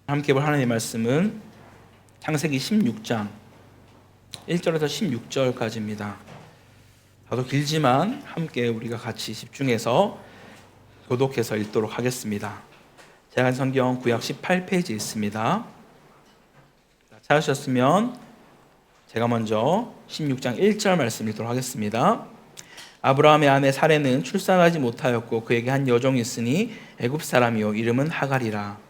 함께 볼 하나님의 말씀은 창세기 16장 1절에서 16절까지입니다. 다소 길지만 함께 우리가 같이 집중해서 교독해서 읽도록 하겠습니다. 제가 한 성경 구약 18페이지에 있습니다. 찾으셨으면 제가 먼저 16장 1절 말씀 읽도록 하겠습니다. 아브라함의 아내 사레는 출산하지 못하였고 그에게 한 여종이 있으니 애굽 사람이요 이름은 하갈이라.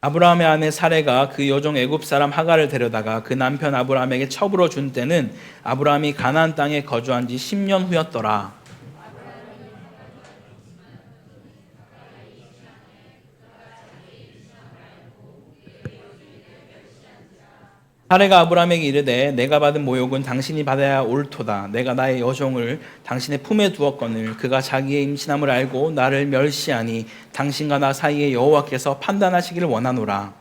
아브라함의 아내 사레가 그 여종 애굽 사람 하갈을 데려다가 그 남편 아브라함에게 첩으로 준 때는 아브라함이 가나안 땅에 거주한 지 10년 후였더라. 사레가 아브라함에게 이르되 내가 받은 모욕은 당신이 받아야 옳도다. 내가 나의 여종을 당신의 품에 두었거늘 그가 자기의 임신함을 알고 나를 멸시하니 당신과 나 사이에 여호와께서 판단하시기를 원하노라.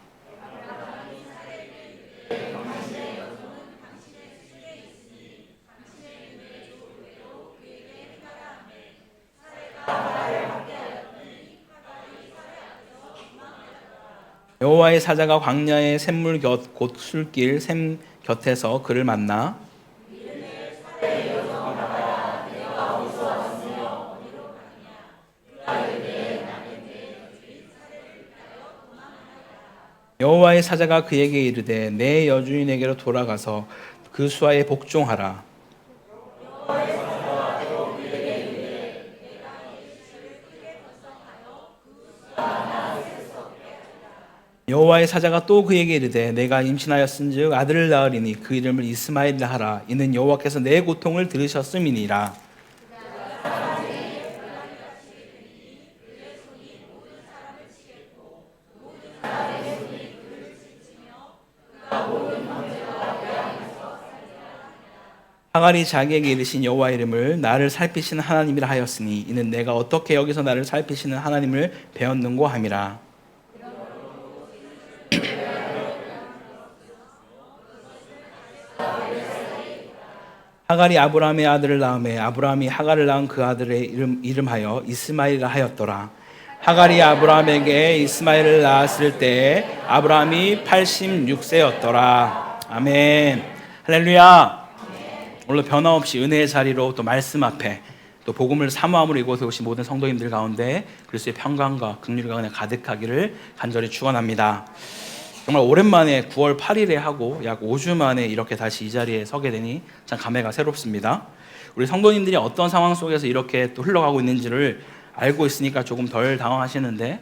여호와의 사자가 광야의 샘물 곧 술길 샘 곁에서 그를 만나 여호와의 사자가 그에게 이르되 내 여주인에게로 돌아가서 그 수하에 복종하라. 여호와의 사자가 또 그에게 이르되 내가 임신하였은즉 아들을 낳으리니 그 이름을 이스마엘이라 하라. 이는 여호와께서 내 고통을 들으셨음이니라. 하갈이 자기에게 이르신 여호와의 이름을 나를 살피시는 하나님이라 하였으니 이는 내가 어떻게 여기서 나를 살피시는 하나님을 배웠는고 함이라. 하갈이 아브라함의 아들을 낳음에 아브라함이 하갈을 낳은 그 아들의 이름하여 이스마엘이라 하였더라. 하갈이 아브라함에게 이스마엘을 낳았을 때 아브라함이 86세였더라. 아멘. 할렐루야. 오늘 변함없이 은혜의 자리로 또 말씀 앞에 또 복음을 사모함으로 이곳에 오신 모든 성도님들 가운데 그리스도의 평강과 긍휼과 은혜 가득하기를 간절히 축원합니다. 정말 오랜만에 9월 8일에 하고 약 5주 만에 이렇게 다시 이 자리에 서게 되니 참 감회가 새롭습니다. 우리 성도님들이 어떤 상황 속에서 이렇게 또 흘러가고 있는지를 알고 있으니까 조금 덜 당황하시는데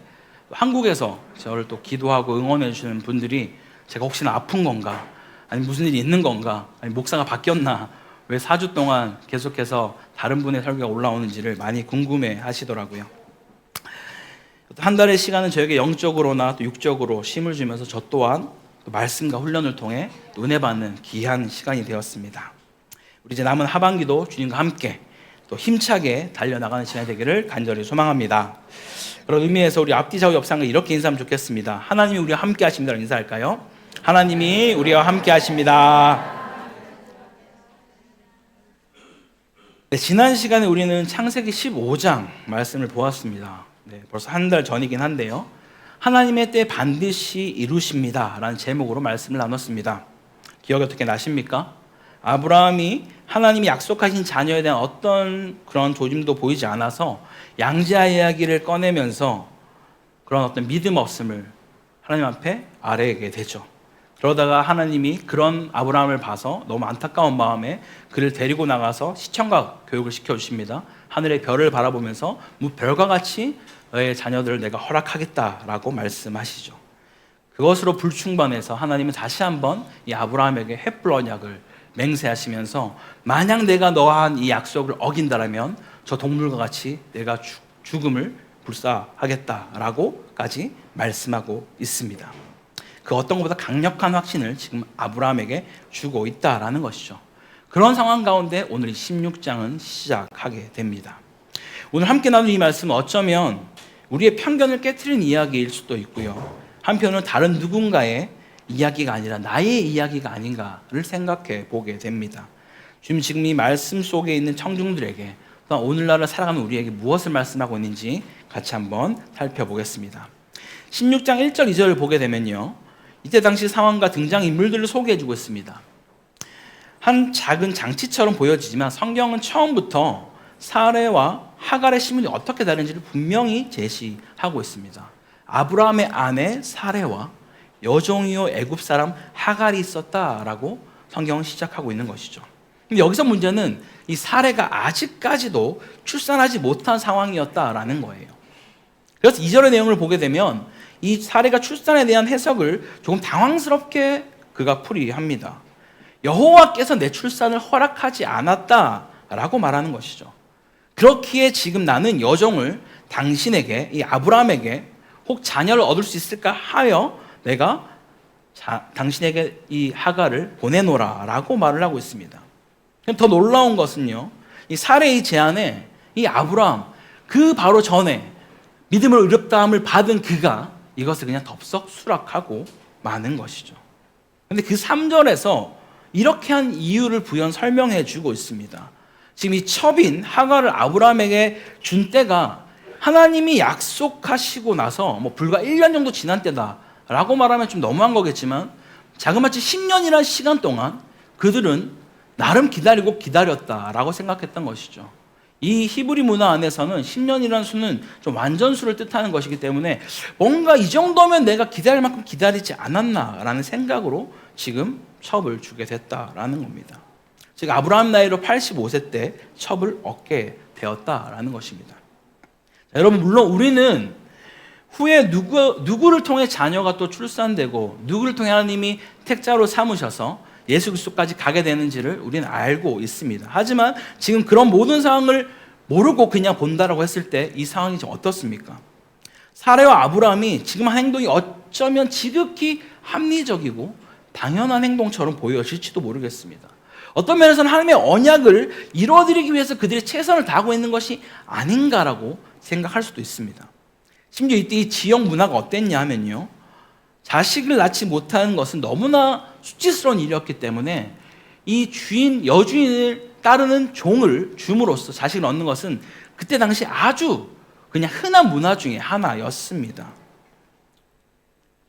한국에서 저를 또 기도하고 응원해 주시는 분들이 제가 혹시나 아픈 건가 아니 무슨 일이 있는 건가 아니 목사가 바뀌었나 왜 4주 동안 계속해서 다른 분의 설교가 올라오는지를 많이 궁금해 하시더라고요. 한 달의 시간은 저에게 영적으로나 또 육적으로 힘을 주면서 저 또한 또 말씀과 훈련을 통해 은혜 받는 귀한 시간이 되었습니다. 우리 이제 남은 하반기도 주님과 함께 또 힘차게 달려나가는 시간이 되기를 간절히 소망합니다. 그런 의미에서 우리 앞뒤 좌우 옆상을 이렇게 인사하면 좋겠습니다. 하나님이 우리와 함께 하십니다. 인사할까요? 하나님이 우리와 함께 하십니다. 네, 지난 시간에 우리는 창세기 15장 말씀을 보았습니다. 네, 벌써 한 달 전이긴 한데요. 하나님의 때 반드시 이루십니다 라는 제목으로 말씀을 나눴습니다. 기억이 어떻게 나십니까? 아브라함이 하나님이 약속하신 자녀에 대한 어떤 그런 조짐도 보이지 않아서 양자 이야기를 꺼내면서 그런 어떤 믿음 없음을 하나님 앞에 아뢰게 되죠. 그러다가 하나님이 그런 아브라함을 봐서 너무 안타까운 마음에 그를 데리고 나가서 시청각 교육을 시켜주십니다. 하늘의 별을 바라보면서 별과 같이 너의 자녀들을 내가 허락하겠다라고 말씀하시죠. 그것으로 불충만해서 하나님은 다시 한번 이 아브라함에게 횃불 언약을 맹세하시면서 만약 내가 너와 한 이 약속을 어긴다라면 저 동물과 같이 내가 죽음을 불사하겠다라고까지 말씀하고 있습니다. 그 어떤 것보다 강력한 확신을 지금 아브라함에게 주고 있다라는 것이죠. 그런 상황 가운데 오늘 이 16장은 시작하게 됩니다. 오늘 함께 나눈 이 말씀은 어쩌면 우리의 편견을 깨트린 이야기일 수도 있고요. 한편으로는 다른 누군가의 이야기가 아니라 나의 이야기가 아닌가를 생각해 보게 됩니다. 지금 이 말씀 속에 있는 청중들에게 또한 오늘날을 살아가는 우리에게 무엇을 말씀하고 있는지 같이 한번 살펴보겠습니다. 16장 1절 2절을 보게 되면요, 이때 당시 상황과 등장인물들을 소개해주고 있습니다. 한 작은 장치처럼 보여지지만 성경은 처음부터 사레와 하갈의 신분이 어떻게 다른지를 분명히 제시하고 있습니다. 아브라함의 아내 사레와 여종이요 애굽 사람 하갈이 있었다라고 성경은 시작하고 있는 것이죠. 근데 여기서 문제는 이 사레가 아직까지도 출산하지 못한 상황이었다라는 거예요. 그래서 2절의 내용을 보게 되면 이 사레가 출산에 대한 해석을 조금 당황스럽게 그가 풀이합니다. 여호와께서 내 출산을 허락하지 않았다라고 말하는 것이죠. 그렇기에 지금 나는 여종을 당신에게, 이 아브라함에게 혹 자녀를 얻을 수 있을까 하여 내가 당신에게 이 하갈을 보내노라라고 말을 하고 있습니다. 더 놀라운 것은요, 이 사레의 제안에 이 아브라함, 그 바로 전에 믿음을 의롭다함을 받은 그가 이것을 그냥 덥석 수락하고 마는 것이죠. 그런데 그 3절에서 이렇게 한 이유를 부연 설명해 주고 있습니다. 지금 이 첩인 하갈을 아브라함에게 준 때가 하나님이 약속하시고 나서 불과 1년 정도 지난 때다라고 말하면 좀 너무한 거겠지만, 자그마치 10년이라는 시간 동안 그들은 나름 기다리고 기다렸다라고 생각했던 것이죠. 이 히브리 문화 안에서는 10년이라는 수는 좀 완전수를 뜻하는 것이기 때문에 뭔가 이 정도면 내가 기다릴 만큼 기다리지 않았나라는 생각으로 지금 첩을 주게 됐다라는 겁니다. 즉 아브라함 나이로 85세 때 첩을 얻게 되었다라는 것입니다. 자, 여러분, 물론 우리는 후에 누구를 통해 자녀가 또 출산되고 누구를 통해 하나님이 택자로 삼으셔서 예수 그리스도까지 가게 되는지를 우리는 알고 있습니다. 하지만 지금 그런 모든 상황을 모르고 그냥 본다라고 했을 때 이 상황이 좀 어떻습니까? 사레와 아브라함이 지금 한 행동이 어쩌면 지극히 합리적이고 당연한 행동처럼 보여질지도 모르겠습니다. 어떤 면에서는 하나님의 언약을 이루어드리기 위해서 그들이 최선을 다하고 있는 것이 아닌가라고 생각할 수도 있습니다. 심지어 이때 이 지역 문화가 어땠냐 하면요, 자식을 낳지 못하는 것은 너무나 수치스러운 일이었기 때문에 이 여주인을 따르는 종을 줌으로써 자식을 얻는 것은 그때 당시 아주 그냥 흔한 문화 중에 하나였습니다.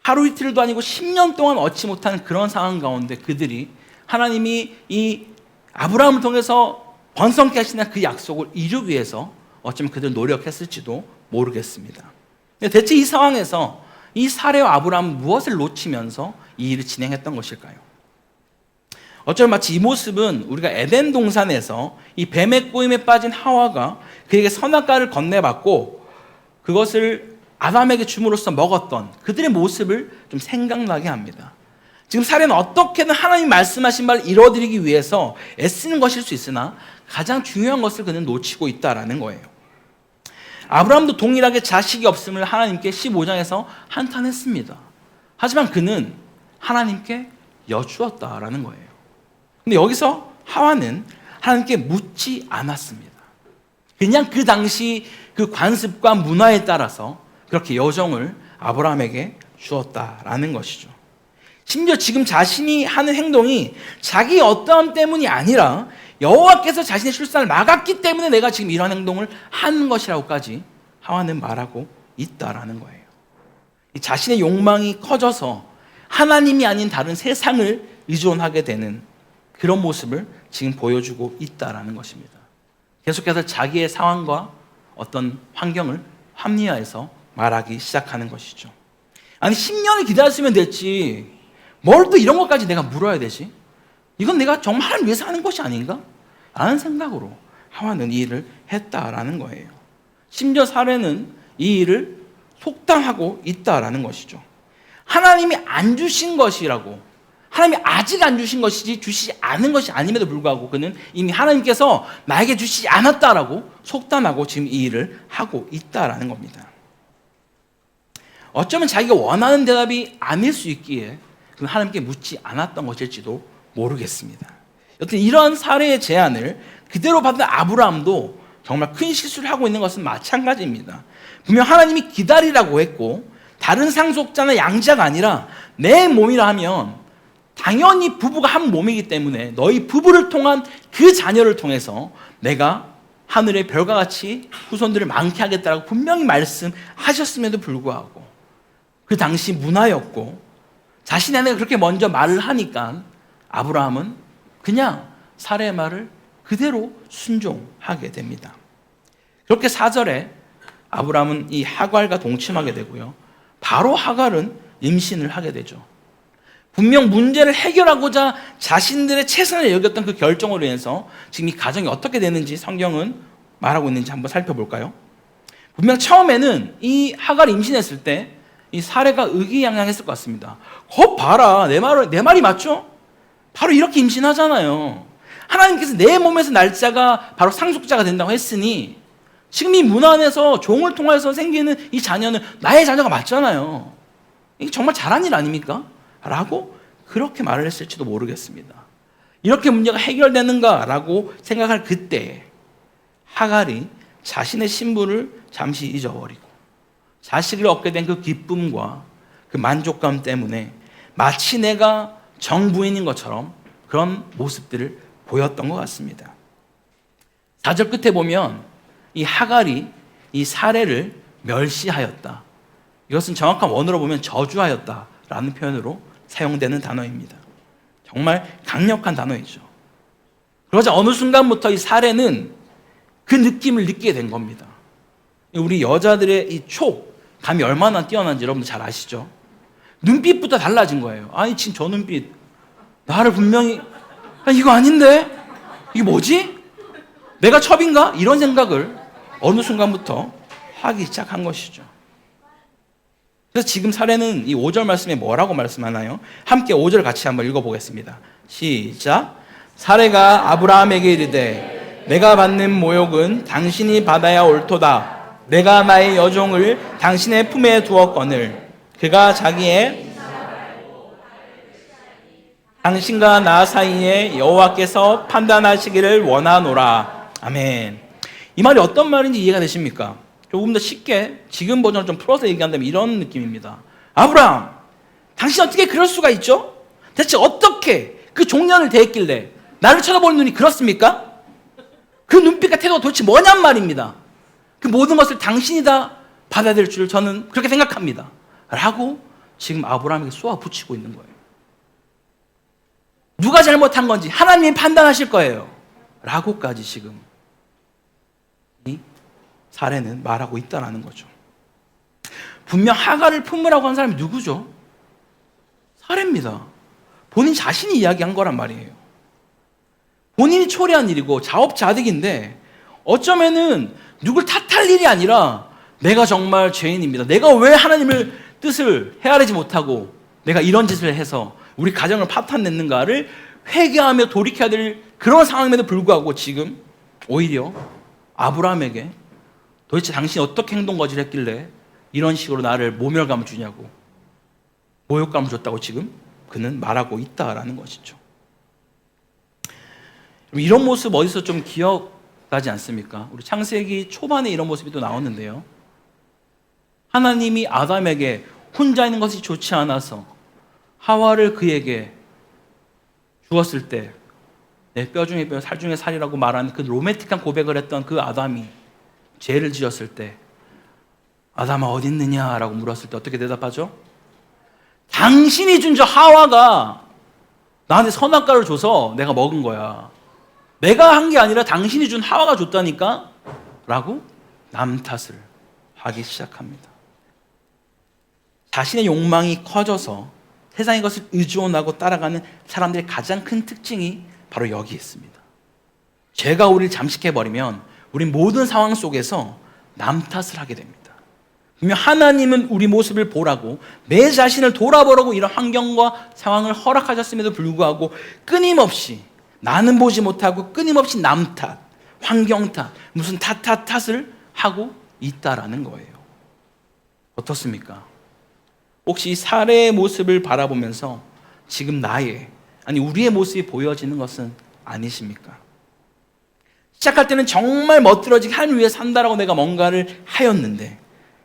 하루 이틀도 아니고 10년 동안 얻지 못하는 그런 상황 가운데 그들이 하나님이 이 아브라함을 통해서 번성케 하시는 그 약속을 이루기 위해서 어쩌면 그들 노력했을지도 모르겠습니다. 대체 이 상황에서 이 사레와 아브라함은 무엇을 놓치면서 이 일을 진행했던 것일까요? 어쩌면 마치 이 모습은 우리가 에덴 동산에서 이 뱀의 꼬임에 빠진 하와가 그에게 선악과를 건네받고 그것을 아담에게 줌으로써 먹었던 그들의 모습을 좀 생각나게 합니다. 지금 사레는 어떻게든 하나님 말씀하신 바를 이루어드리기 위해서 애쓰는 것일 수 있으나 가장 중요한 것을 그는 놓치고 있다라는 거예요. 아브라함도 동일하게 자식이 없음을 하나님께 15장에서 한탄했습니다. 하지만 그는 하나님께 여쭈었다라는 거예요. 근데 여기서 하와는 하나님께 묻지 않았습니다. 그냥 그 당시 그 관습과 문화에 따라서 그렇게 여종을 아브라함에게 주었다라는 것이죠. 심지어 지금 자신이 하는 행동이 자기 어떠함 때문이 아니라 여호와께서 자신의 출산을 막았기 때문에 내가 지금 이런 행동을 하는 것이라고까지 하와는 말하고 있다라는 거예요. 자신의 욕망이 커져서 하나님이 아닌 다른 세상을 의존하게 되는 그런 모습을 지금 보여주고 있다라는 것입니다. 계속해서 자기의 상황과 어떤 환경을 합리화해서 말하기 시작하는 것이죠. 아니 10년을 기다렸으면 됐지 뭘 또 이런 것까지 내가 물어야 되지? 이건 내가 정말 하나님 위해서 하는 것이 아닌가? 라는 생각으로 하와는 이 일을 했다라는 거예요. 심지어 사레는 이 일을 속담하고 있다라는 것이죠. 하나님이 안 주신 것이라고, 하나님이 아직 안 주신 것이지 주시지 않은 것이 아님에도 불구하고 그는 이미 하나님께서 나에게 주시지 않았다라고 속담하고 지금 이 일을 하고 있다라는 겁니다. 어쩌면 자기가 원하는 대답이 아닐 수 있기에 그는 하나님께 묻지 않았던 것일지도 모르겠습니다. 여튼 이런 사례의 제안을 그대로 받은 아브라함도 정말 큰 실수를 하고 있는 것은 마찬가지입니다. 분명 하나님이 기다리라고 했고 다른 상속자나 양자가 아니라 내 몸이라 하면 당연히 부부가 한 몸이기 때문에 너희 부부를 통한 그 자녀를 통해서 내가 하늘의 별과 같이 후손들을 많게 하겠다라고 분명히 말씀하셨음에도 불구하고 그 당시 문화였고 자신의 아내가 그렇게 먼저 말을 하니까 아브라함은 그냥 사라의 말을 그대로 순종하게 됩니다. 그렇게 4절에 아브라함은 이 하갈과 동침하게 되고요. 바로 하갈은 임신을 하게 되죠. 분명 문제를 해결하고자 자신들의 최선을 여겼던 그 결정으로 인해서 지금 이 가정이 어떻게 되는지 성경은 말하고 있는지 한번 살펴볼까요? 분명 처음에는 이 하갈이 임신했을 때 이 사례가 의기양양했을 것 같습니다. 봐라, 내 말이 맞죠? 바로 이렇게 임신하잖아요. 하나님께서 내 몸에서 날짜가 바로 상속자가 된다고 했으니 지금 이 문화 안에서 종을 통해서 생기는 이 자녀는 나의 자녀가 맞잖아요. 이게 정말 잘한 일 아닙니까? 라고 그렇게 말을 했을지도 모르겠습니다. 이렇게 문제가 해결되는가? 라고 생각할 그때 하갈이 자신의 신부를 잠시 잊어버리고 자식을 얻게 된 그 기쁨과 그 만족감 때문에 마치 내가 정부인인 것처럼 그런 모습들을 보였던 것 같습니다. 4절 끝에 보면 이 하갈이 이 사례를 멸시하였다. 이것은 정확한 원어로 보면 저주하였다라는 표현으로 사용되는 단어입니다. 정말 강력한 단어이죠. 그러자 어느 순간부터 이 사례는 그 느낌을 느끼게 된 겁니다. 우리 여자들의 이 촉감이 얼마나 뛰어난지 여러분들 잘 아시죠? 눈빛부터 달라진 거예요. 아니 지금 저 눈빛 나를 분명히 이거 아닌데? 이게 뭐지? 내가 첩인가? 이런 생각을 어느 순간부터 하기 시작한 것이죠. 그래서 지금 사례는 이 5절 말씀에 뭐라고 말씀하나요? 함께 5절 같이 한번 읽어보겠습니다. 시작. 사례가 아브라함에게 이르되 내가 받는 모욕은 당신이 받아야 옳도다. 내가 나의 여종을 당신의 품에 두었거늘 그가 자기의 당신과 나 사이에 여호와께서 판단하시기를 원하노라. 아멘. 이 말이 어떤 말인지 이해가 되십니까? 조금 더 쉽게 지금 버전을 좀 풀어서 얘기한다면 이런 느낌입니다. 아브라함, 당신 어떻게 그럴 수가 있죠? 대체 어떻게 그 종년을 대했길래 나를 쳐다보는 눈이 그렇습니까? 그 눈빛과 태도가 도대체 뭐냔 말입니다. 그 모든 것을 당신이 다 받아야 될 줄 저는 그렇게 생각합니다. 라고 지금 아브라함에게 쏘아붙이고 있는 거예요. 누가 잘못한 건지 하나님이 판단하실 거예요. 라고까지 지금 이 사례는 말하고 있다는 거죠. 분명 하갈을 품으라고 한 사람이 누구죠? 사례입니다. 본인 자신이 이야기한 거란 말이에요. 본인이 초래한 일이고 자업자득인데 어쩌면은 누굴 탓할 일이 아니라 내가 정말 죄인입니다. 내가 왜 하나님을 뜻을 헤아리지 못하고 내가 이런 짓을 해서 우리 가정을 파탄냈는가를 회개하며 돌이켜야 될 그런 상황임에도 불구하고 지금 오히려 아브라함에게 도대체 당신이 어떻게 행동거지를 했길래 이런 식으로 나를 모멸감을 주냐고 모욕감을 줬다고 지금 그는 말하고 있다라는 것이죠. 이런 모습 어디서 좀 기억나지 않습니까? 우리 창세기 초반에 이런 모습이 또 나오는데요. 하나님이 아담에게 혼자 있는 것이 좋지 않아서 하와를 그에게 주었을 때 내 뼈 중에 뼈, 살 중에 살이라고 말하는 그 로맨틱한 고백을 했던 그 아담이 죄를 지었을 때 아담아 어디 있느냐라고 물었을 때 어떻게 대답하죠? 당신이 준 저 하와가 나한테 선악과를 줘서 내가 먹은 거야. 내가 한 게 아니라 당신이 준 하와가 줬다니까? 라고 남 탓을 하기 시작합니다. 자신의 욕망이 커져서 세상의 것을 의존하고 따라가는 사람들의 가장 큰 특징이 바로 여기 있습니다. 죄가 우리를 잠식해버리면 우린 모든 상황 속에서 남 탓을 하게 됩니다. 분명 하나님은 우리 모습을 보라고 내 자신을 돌아보라고 이런 환경과 상황을 허락하셨음에도 불구하고 끊임없이 나는 보지 못하고 끊임없이 남 탓, 환경 탓, 무슨 탓을 하고 있다라는 거예요. 어떻습니까? 혹시 이 사례의 모습을 바라보면서 지금 우리의 모습이 보여지는 것은 아니십니까? 시작할 때는 정말 멋들어지게 하늘 위에 산다라고 내가 뭔가를 하였는데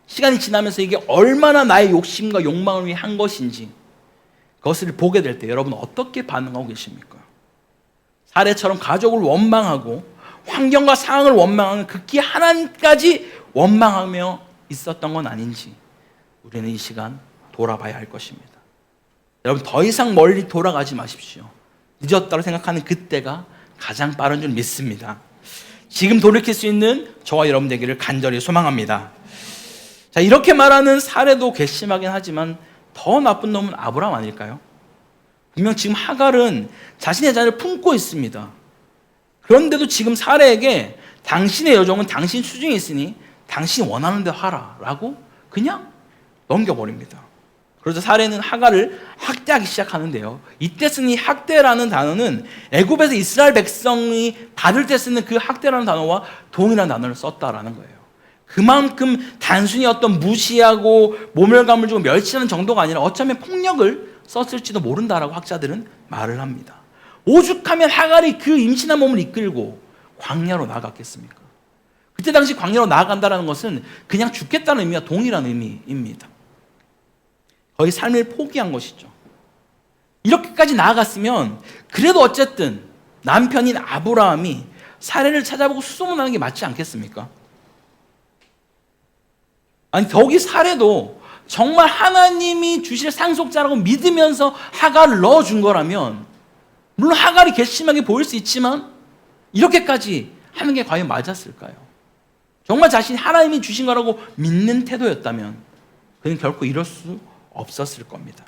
시간이 지나면서 이게 얼마나 나의 욕심과 욕망을 위해 한 것인지 그것을 보게 될 때 여러분 어떻게 반응하고 계십니까? 사례처럼 가족을 원망하고 환경과 상황을 원망하는 극히 하나님까지 원망하며 있었던 건 아닌지 우리는 이 시간 돌아봐야 할 것입니다. 여러분 더 이상 멀리 돌아가지 마십시오. 늦었다고 생각하는 그때가 가장 빠른 줄 믿습니다. 지금 돌이킬 수 있는 저와 여러분 되기를 간절히 소망합니다. 자, 이렇게 말하는 사례도 괘씸하긴 하지만 더 나쁜 놈은 아브라함 아닐까요? 분명 지금 하갈은 자신의 자녀를 품고 있습니다. 그런데도 지금 사례에게 당신의 여종은 당신 수중에 있으니 당신이 원하는 대로 하라 라고 그냥 넘겨버립니다. 그러자 사례는 하갈을 학대하기 시작하는데요. 이때 쓴 이 학대라는 단어는 애굽에서 이스라엘 백성이 받을 때 쓰는 그 학대라는 단어와 동일한 단어를 썼다라는 거예요. 그만큼 단순히 어떤 무시하고 모멸감을 주고 멸시하는 정도가 아니라 어쩌면 폭력을 썼을지도 모른다라고 학자들은 말을 합니다. 오죽하면 하갈이 그 임신한 몸을 이끌고 광야로 나아갔겠습니까? 그때 당시 광야로 나아간다는 것은 그냥 죽겠다는 의미와 동일한 의미입니다. 거의 삶을 포기한 것이죠. 이렇게까지 나아갔으면 그래도 어쨌든 남편인 아브라함이 사례를 찾아보고 수소문하는 게 맞지 않겠습니까? 아니 더욱이 사례도 정말 하나님이 주실 상속자라고 믿으면서 하갈을 넣어준 거라면 물론 하갈이 괘씸하게 보일 수 있지만 이렇게까지 하는 게 과연 맞았을까요? 정말 자신이 하나님이 주신 거라고 믿는 태도였다면 그는 결코 이럴 수 없었을 겁니다.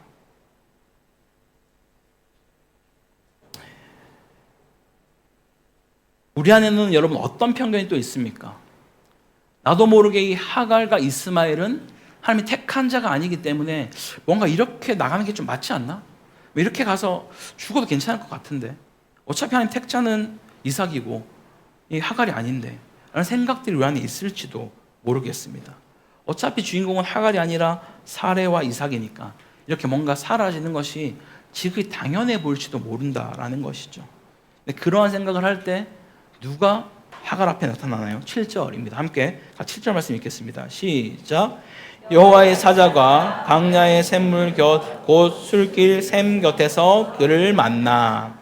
우리 안에는 여러분 어떤 편견이 또 있습니까? 나도 모르게 이 하갈과 이스마엘은 하나님이 택한 자가 아니기 때문에 뭔가 이렇게 나가는 게 좀 맞지 않나? 왜 이렇게 가서 죽어도 괜찮을 것 같은데 어차피 하나님 택자는 이삭이고 이 하갈이 아닌데 라는 생각들이 우리 안에 있을지도 모르겠습니다. 어차피 주인공은 하갈이 아니라 사레와 이삭이니까 이렇게 뭔가 사라지는 것이 지극히 당연해 보일지도 모른다라는 것이죠. 근데 그러한 생각을 할 때 누가 하갈 앞에 나타나나요? 7절입니다. 함께 7절 말씀 읽겠습니다. 시작. 여호와의 사자가 광야의 샘물 곁 곧 술길 샘 곁에서 그를 만나.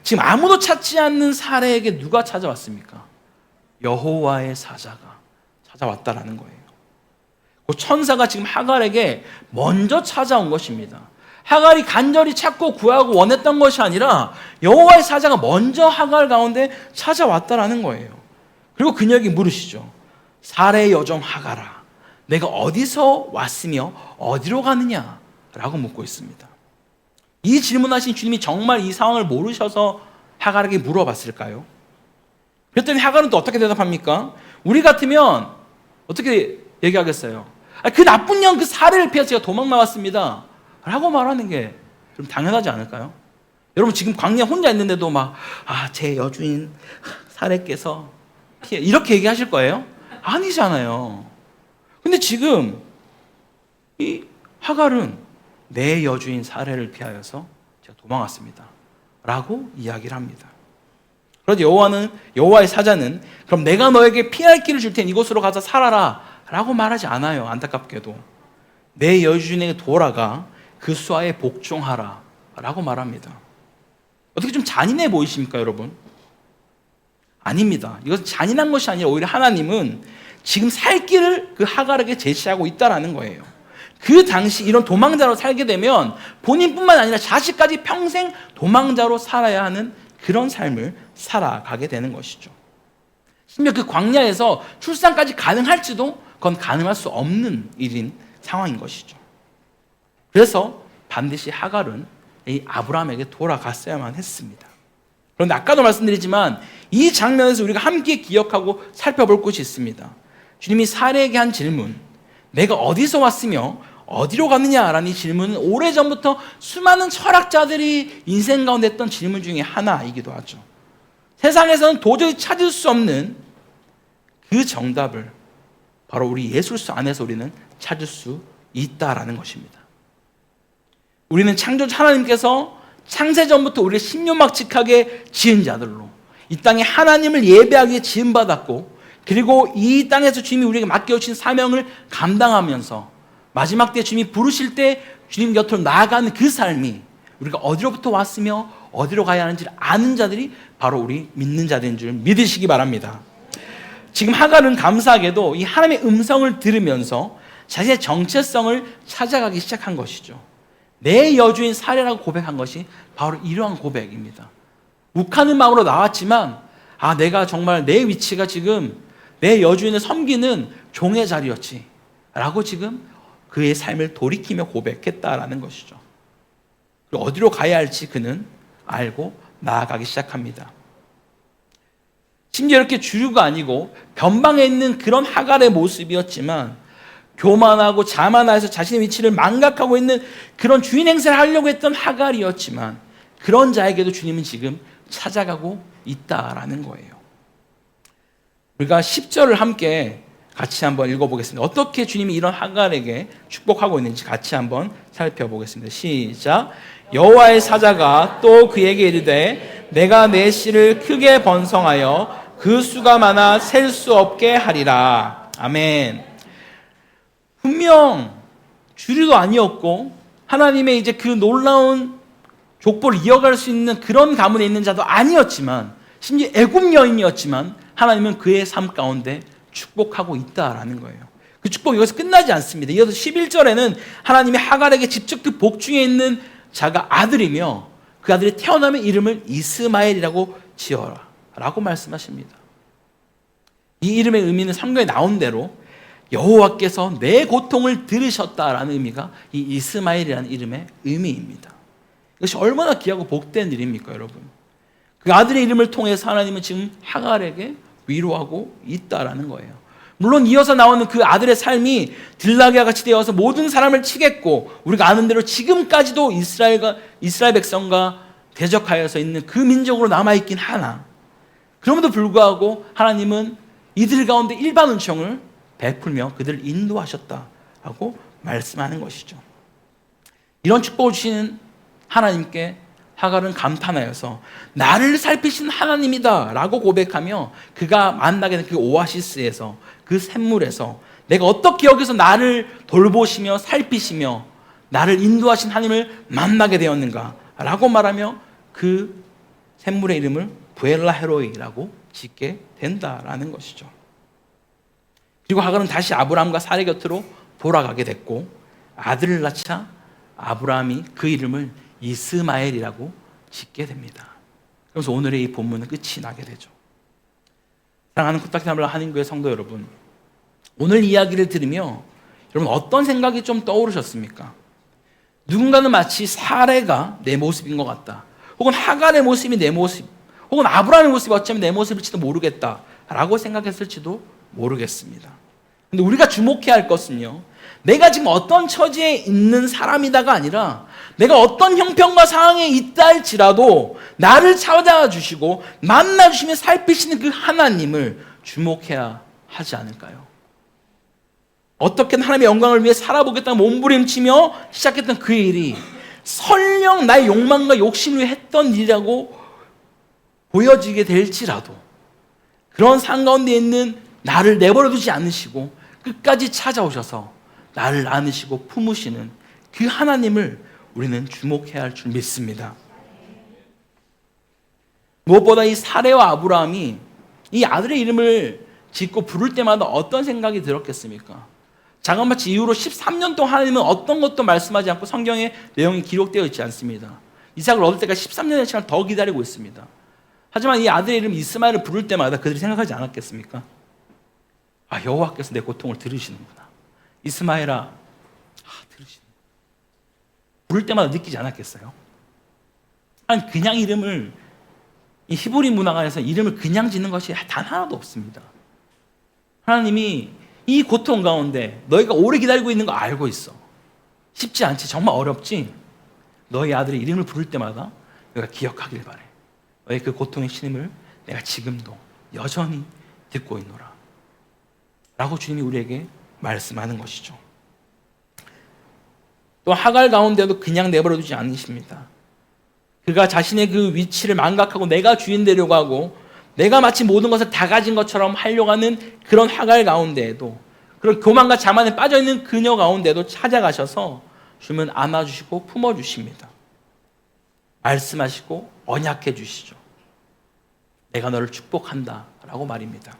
지금 아무도 찾지 않는 사레에게 누가 찾아왔습니까? 여호와의 사자가 찾아왔다라는 거예요. 그 천사가 지금 하갈에게 먼저 찾아온 것입니다. 하갈이 간절히 찾고 구하고 원했던 것이 아니라 여호와의 사자가 먼저 하갈 가운데 찾아왔다라는 거예요. 그리고 그녀에게 물으시죠. 사레의 여종 하갈아, 내가 어디서 왔으며 어디로 가느냐? 라고 묻고 있습니다. 이 질문하신 주님이 정말 이 상황을 모르셔서 하갈에게 물어봤을까요? 그랬더니 하갈은 또 어떻게 대답합니까? 우리 같으면 어떻게 얘기하겠어요? 그 나쁜 년 그 사례를 피해서 제가 도망 나왔습니다 라고 말하는 게 좀 당연하지 않을까요? 여러분 지금 광야 혼자 있는데도 막 제 여주인 사례께서 피해 이렇게 얘기하실 거예요? 아니잖아요. 근데 지금 이 하갈은 내 여주인 사례를 피하여서 제가 도망왔습니다 라고 이야기를 합니다. 그래서 여호와의 사자는 그럼 내가 너에게 피할 길을 줄 테니 이곳으로 가서 살아라 라고 말하지 않아요. 안타깝게도 내 여주인에게 돌아가 그 수하에 복종하라 라고 말합니다. 어떻게 좀 잔인해 보이십니까 여러분? 아닙니다. 이것은 잔인한 것이 아니라 오히려 하나님은 지금 살 길을 그 하갈에게 제시하고 있다는 거예요. 그 당시 이런 도망자로 살게 되면 본인뿐만 아니라 자식까지 평생 도망자로 살아야 하는 그런 삶을 살아가게 되는 것이죠. 심지어 그 광야에서 출산까지 가능할지도 그건 가능할 수 없는 일인 상황인 것이죠. 그래서 반드시 하갈은 이 아브라함에게 돌아갔어야만 했습니다. 그런데 아까도 말씀드리지만 이 장면에서 우리가 함께 기억하고 살펴볼 것이 있습니다. 주님이 사례에게 한 질문, 내가 어디서 왔으며 어디로 가느냐라는 이 질문은 오래전부터 수많은 철학자들이 인생 가운데 했던 질문 중에 하나이기도 하죠. 세상에서는 도저히 찾을 수 없는 그 정답을 바로 우리 예수 그리스도 안에서 우리는 찾을 수 있다라는 것입니다. 우리는 창조주 하나님께서 창세전부터 우리를 신묘막측하게 지은 자들로 이 땅에 하나님을 예배하기 위해 지음받았고 그리고 이 땅에서 주님이 우리에게 맡겨주신 사명을 감당하면서 마지막 때 주님이 부르실 때 주님 곁으로 나아가는 그 삶이 우리가 어디로부터 왔으며 어디로 가야 하는지를 아는 자들이 바로 우리 믿는 자들인 줄 믿으시기 바랍니다. 지금 하갈은 감사하게도 이 하나님의 음성을 들으면서 자신의 정체성을 찾아가기 시작한 것이죠. 내 여주인 사례라고 고백한 것이 바로 이러한 고백입니다. 욱하는 마음으로 나왔지만 내가 정말 내 위치가 지금 내 여주인을 섬기는 종의 자리였지 라고 지금 그의 삶을 돌이키며 고백했다라는 것이죠. 그리고 어디로 가야 할지 그는 알고 나아가기 시작합니다. 심지어 이렇게 주류가 아니고 변방에 있는 그런 하갈의 모습이었지만 교만하고 자만해서 자신의 위치를 망각하고 있는 그런 주인 행세를 하려고 했던 하갈이었지만 그런 자에게도 주님은 지금 찾아가고 있다라는 거예요. 우리가 10절을 함께 같이 한번 읽어보겠습니다. 어떻게 주님이 이런 하갈에게 축복하고 있는지 같이 한번 살펴보겠습니다. 시작. 여호와의 사자가 또 그에게 이르되 내가 내 씨를 크게 번성하여 그 수가 많아 셀 수 없게 하리라. 아멘. 분명 주류도 아니었고 하나님의 이제 그 놀라운 족보를 이어갈 수 있는 그런 가문에 있는 자도 아니었지만 심지어 애굽 여인이었지만 하나님은 그의 삶 가운데 축복하고 있다라는 거예요. 그 축복이 여기서 끝나지 않습니다. 이어서 11절에는 하나님이 하갈에게 직접 그 복중에 있는 자가 아들이며 그 아들이 태어나면 이름을 이스마엘이라고 지어라 라고 말씀하십니다. 이 이름의 의미는 성경에 나온 대로 여호와께서 내 고통을 들으셨다라는 의미가 이 이스마엘이라는 이름의 의미입니다. 이것이 얼마나 귀하고 복된 일입니까, 여러분? 그 아들의 이름을 통해서 하나님은 지금 하갈에게 위로하고 있다라는 거예요. 물론 이어서 나오는 그 아들의 삶이 들나귀와 같이 되어서 모든 사람을 치겠고 우리가 아는 대로 지금까지도 이스라엘 백성과 대적하여서 있는 그 민족으로 남아있긴 하나 그럼에도 불구하고 하나님은 이들 가운데 일반 은총을 베풀며 그들을 인도하셨다라고 말씀하는 것이죠. 이런 축복을 주시는 하나님께 하갈은 감탄하여서 나를 살피신 하나님이다 라고 고백하며 그가 만나게 된 그 오아시스에서 그 샘물에서 내가 어떻게 여기서 나를 돌보시며 살피시며 나를 인도하신 하나님을 만나게 되었는가 라고 말하며 그 샘물의 이름을 부엘라 헤로이라고 짓게 된다라는 것이죠. 그리고 하갈은 다시 아브라함과 사례 곁으로 돌아가게 됐고 아들을 낳자 아브라함이 그 이름을 이스마엘이라고 짓게 됩니다. 그래서 오늘의 이 본문은 끝이 나게 되죠. 사랑하는 코딱지나무 한인교회 성도 여러분, 오늘 이야기를 들으며 여러분 어떤 생각이 좀 떠오르셨습니까? 누군가는 마치 사례가 내 모습인 것 같다, 혹은 하갈의 모습이 내 모습, 혹은 아브라함의 모습이 어쩌면 내 모습일지도 모르겠다라고 생각했을지도 모르겠습니다. 근데 우리가 주목해야 할 것은요, 내가 지금 어떤 처지에 있는 사람이다가 아니라 내가 어떤 형편과 상황에 있다 할지라도 나를 찾아와 주시고 만나 주시며 살피시는 그 하나님을 주목해야 하지 않을까요? 어떻게든 하나님의 영광을 위해 살아보겠다는 몸부림치며 시작했던 그 일이 설령 나의 욕망과 욕심을 위해 했던 일이라고 보여지게 될지라도 그런 상황 가운데 있는 나를 내버려 두지 않으시고 끝까지 찾아오셔서 나를 안으시고 품으시는 그 하나님을 우리는 주목해야 할 줄 믿습니다. 무엇보다 이 사레와 아브라함이 이 아들의 이름을 짓고 부를 때마다 어떤 생각이 들었겠습니까? 장안마치 이후로 13년 동안 하나님은 어떤 것도 말씀하지 않고 성경에 내용이 기록되어 있지 않습니다. 이삭을 얻을 때까지 13년의 시간을 더 기다리고 있습니다. 하지만 이 아들의 이름 이스마엘을 부를 때마다 그들이 생각하지 않았겠습니까? 여호와께서 내 고통을 들으시는구나. 이스마엘아, 들으시는. 부를 때마다 느끼지 않았겠어요? 그냥 이름을, 이 히브리 문화 안에서 이름을 그냥 짓는 것이 단 하나도 없습니다. 하나님이 이 고통 가운데 너희가 오래 기다리고 있는 거 알고 있어. 쉽지 않지, 정말 어렵지. 너희 아들의 이름을 부를 때마다 너희가 기억하길 바래. 너희 그 고통의 신임을 내가 지금도 여전히 듣고 있노라 라고 주님이 우리에게 말씀하는 것이죠. 또 하갈 가운데도 그냥 내버려두지 않으십니다. 그가 자신의 그 위치를 망각하고 내가 주인 되려고 하고 내가 마치 모든 것을 다 가진 것처럼 하려고 하는 그런 화갈 가운데에도, 그런 교만과 자만에 빠져있는 그녀 가운데도 찾아가셔서 주님은 안아주시고 품어주십니다. 말씀하시고 언약해 주시죠. 내가 너를 축복한다 라고 말입니다.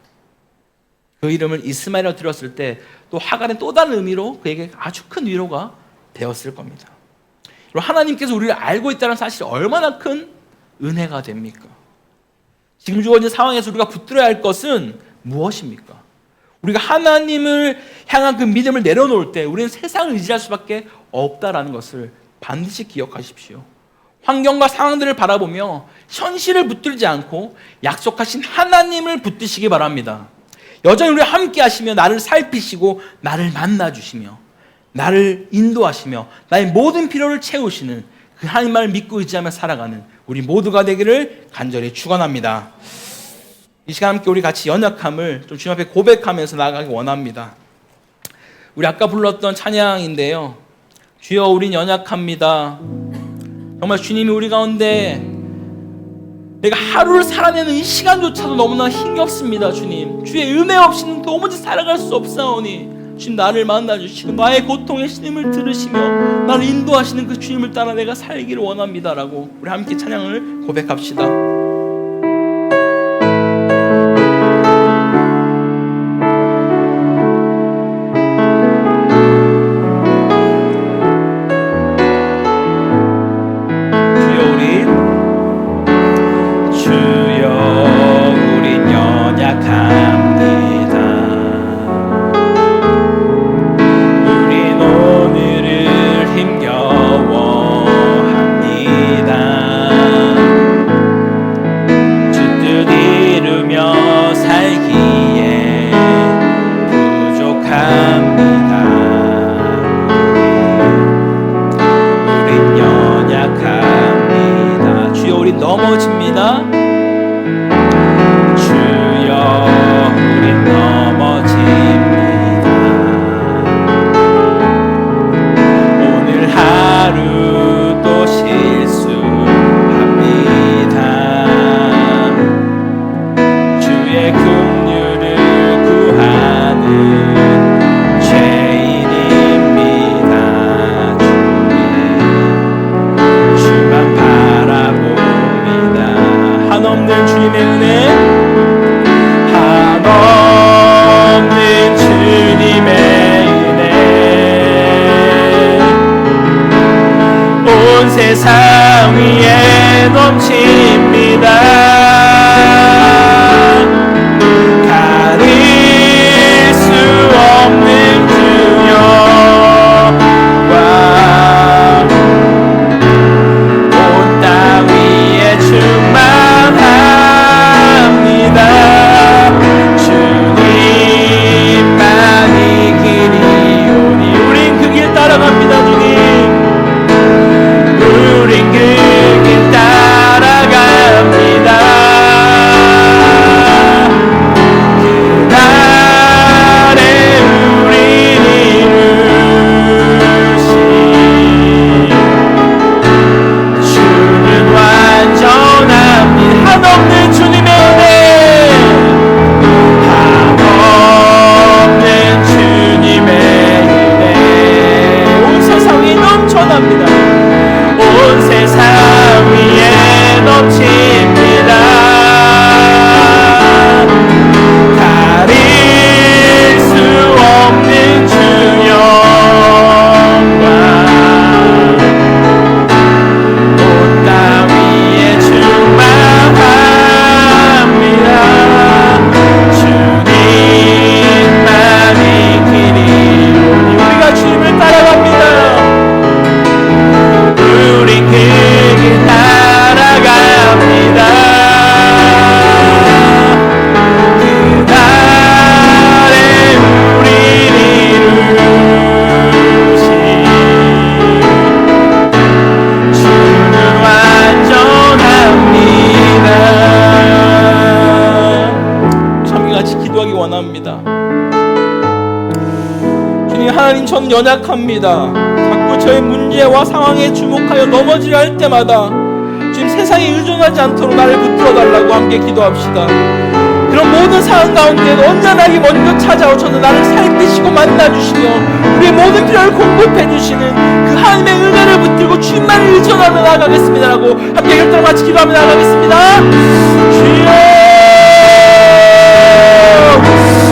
그 이름을 이스마엘이라고 들었을 때 또 하갈은 또 다른 의미로 그에게 아주 큰 위로가 되었을 겁니다. 하나님께서 우리를 알고 있다는 사실이 얼마나 큰 은혜가 됩니까? 지금 주어진 상황에서 우리가 붙들어야 할 것은 무엇입니까? 우리가 하나님을 향한 그 믿음을 내려놓을 때 우리는 세상을 의지할 수밖에 없다라는 것을 반드시 기억하십시오. 환경과 상황들을 바라보며 현실을 붙들지 않고 약속하신 하나님을 붙드시기 바랍니다. 여전히 우리와 함께 하시며 나를 살피시고 나를 만나주시며 나를 인도하시며 나의 모든 필요를 채우시는 그 하나님만을 믿고 의지하며 살아가는 우리 모두가 되기를 간절히 축원합니다. 이 시간 함께 우리 같이 연약함을 좀 주님 앞에 고백하면서 나아가기 원합니다. 우리 아까 불렀던 찬양인데요, 주여 우린 연약합니다. 정말 주님이 우리 가운데 내가 하루를 살아내는 이 시간조차도 너무나 힘겹습니다. 주님, 주의 은혜 없이는 도무지 살아갈 수 없사오니 주님 나를 만나주시고 나의 고통의 신음을 들으시며 나를 인도하시는 그 주님을 따라 내가 살기를 원합니다라고 우리 함께 찬양을 고백합시다. 넘어집니다. 주여 우린 넘어집니다. 오늘 하루 또 실수합니다. 주의 긍휼을 구하는 죄인입니다. 주만 바라보 한없는 주님의 은혜, 한없는 주님의 은혜, 온 세상 위에 넘칩니다. 가릴 수 없는 주여와 온 땅 위에 충만합니다. 주님만이 길이오니 우린 그 길 따라갑니다. 주님, 우린 그 길 따라갑니다. 그날에 우린 이루시 주는 완전합니다. 한없는 주님의 은혜, 한없는 주님의 은혜, 온 세상 위에 넘쳐납니다. 온 세상 위에 넘칩니다. 가릴 수 없는 주 영광, 온 땅 위에 충만합니다. 주님만이 길이오니 우리가 주님을 따라갑니다. 우린 그 길 따라갑니다. 그날에 우린 이루시 주는 완전합니다. 참같이 기도하기 원합니다. 주님, 하나님, 저는 연약합니다. 자꾸 저의 문제와 상황에 주목하여 넘어지려 할 때마다 주님, 지금 세상에 의존하지 않도록 나를 붙들어 달라고 함께 기도합시다. 그런 모든 상황 가운데도 언제나게 먼저 찾아오셔서 나를 살피시고 만나주시며 우리의 모든 필요를 공급해 주시는 그 하나님의 은혜를 붙들고 주님만을 의존하며 나아가겠습니다라고 함께 결단을 같이 기도하며 나아가겠습니다. 주여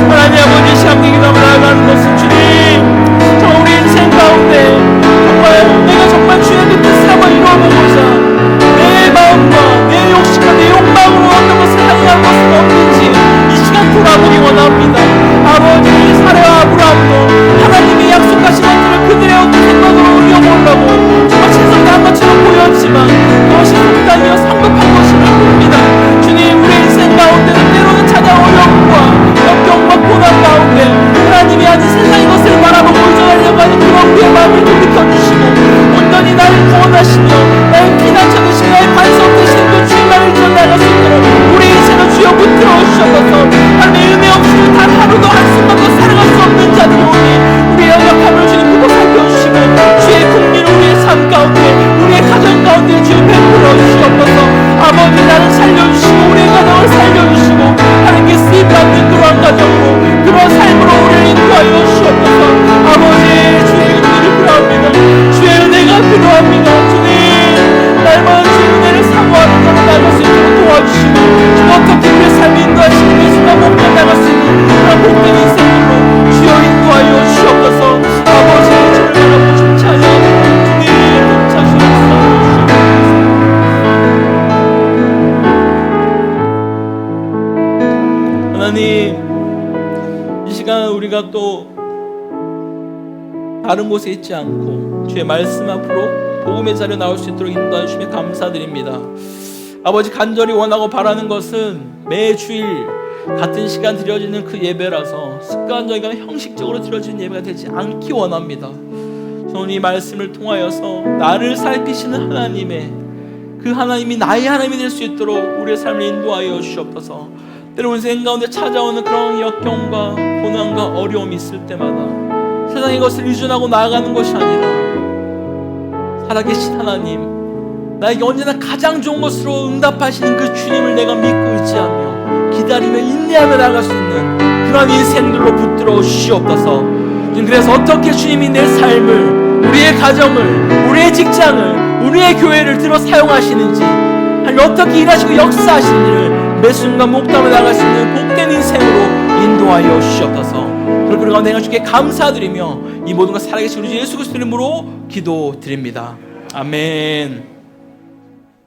하나님 아버지, 시간 기도하며 나아가는 것은 주님, 저 우리 인생 가운데 정말 내가 정말 주의 그 뜻을 한번 이루어보고자 내 마음과 내 욕심과 내 욕망으로 어떤 것을 하려는 것은 없는지 이 시간 돌아보기 원합니다. 아버지, 사례와 아브라함도 하나님이 약속하신 것들을 그들의 어떤 생각으로 이어보려고 정말 최선을 다한 것처럼 보였지만 그것이 속단이어 성급한 것임을 봅니다. 주님, 우리 인생 가운데는 때로는 찾아올 어려움과 역경과 고난 가운데 하나님이 아닌 세상의 것을 바라보고 의존하려고 하는 그런 우리의 마음을 돌이켜주시고 온전히 나를 구원하시며 나의 피난처 되시고 나의 반석 되시는 그 주님만을 전달할 수 있도록 우리 인생을 주여 붙들어 주셔서 하나님의 은혜 없이는 단 하루도 한순간도 살아갈 수 없는 자들이 오니 우리의 연약함을 주님 보고 살펴주시고 주의 국리를 우리의 삶 가운데 우리의 가정 가운데 주여 베풀어 주시옵소서. 아버지, 나를 살려주시고 우리의 가정을 살려주시고 하나님께 쓰임받는 그러한 가정으로 그러한 삶으로 우리를 인도하여 주시옵소서. 아버지, 주의 은혜를 필요합니다. 주의 은혜가 필요합니다. 주님, 날마다 주의 은혜를 사모하는 자로 나갈 수 있도록 도와주시고 주님, 어떻게 우리의 삶을 인도하시는 이 순간 못 나갈 수 있는 그런 복된 인생으로 주여 인도하여 주시옵소서. 아버지, 주를 바라보고 춤차여 주님 동차시옵소서. 하나님, 이 시간 우리가 또 다른 곳에 있지 않고 주의 말씀 앞으로 복음의 자리에 나올 수 있도록 인도해 주시며 감사드립니다. 아버지, 간절히 원하고 바라는 것은 매주일 같은 시간 드려지는 그 예배라서 습관적이거나 형식적으로 드려지는 예배가 되지 않기 원합니다. 저는 이 말씀을 통하여서 나를 살피시는 하나님의 그 하나님이 나의 하나님이 될 수 있도록 우리의 삶을 인도하여 주시옵소서. 때로는 인생 가운데 찾아오는 그런 역경과 고난과 어려움이 있을 때마다 세상의 것을 의존하고 나아가는 것이 아니라 살아계신 하나님, 나에게 언제나 가장 좋은 것으로 응답하시는 그 주님을 내가 믿고 의지하며 기다리며 인내하며 나아갈 수 있는 그런 인생들로 붙들어 주시옵소서. 그래서 어떻게 주님이 내 삶을, 우리의 가정을, 우리의 직장을, 우리의 교회를 들어 사용하시는지, 어떻게 일하시고 역사하시는지를 매 순간 목담을 나갈 수 있는 복된 인생으로 인도하여 주시옵소서. 그리고 가운데 내가 주께 감사드리며 이 모든 것 살아계신 우리 예수 그리스도 이름으로 기도드립니다. 아멘.